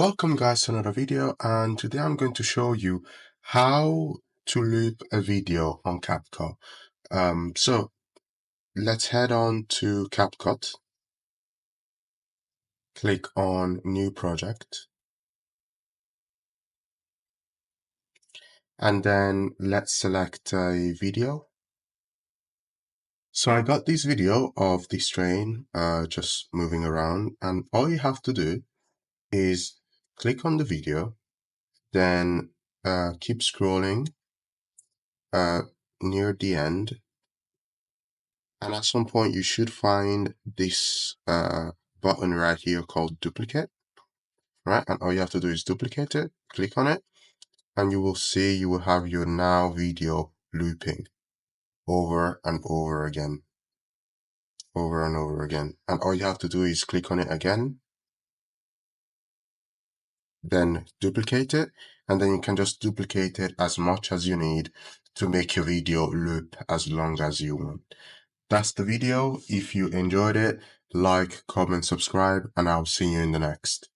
Welcome guys to another video, and today I'm going to show you how to loop a video on CapCut. So let's head on to CapCut, click on new project, and then let's select a video. So I got this video of this train just moving around, and all you have to do is click on the video, then keep scrolling uh, near the end. And at some point, you should find this button right here called duplicate, right? And all you have to do is duplicate it, click on it, and you will see you will have your now video looping over and over again, over and over again. And all you have to do is click on it again, then duplicate it, and then you can just duplicate it as much as you need to make your video loop as long as you want. That's the video. If you enjoyed it, like, comment, subscribe, and I'll see you in the next.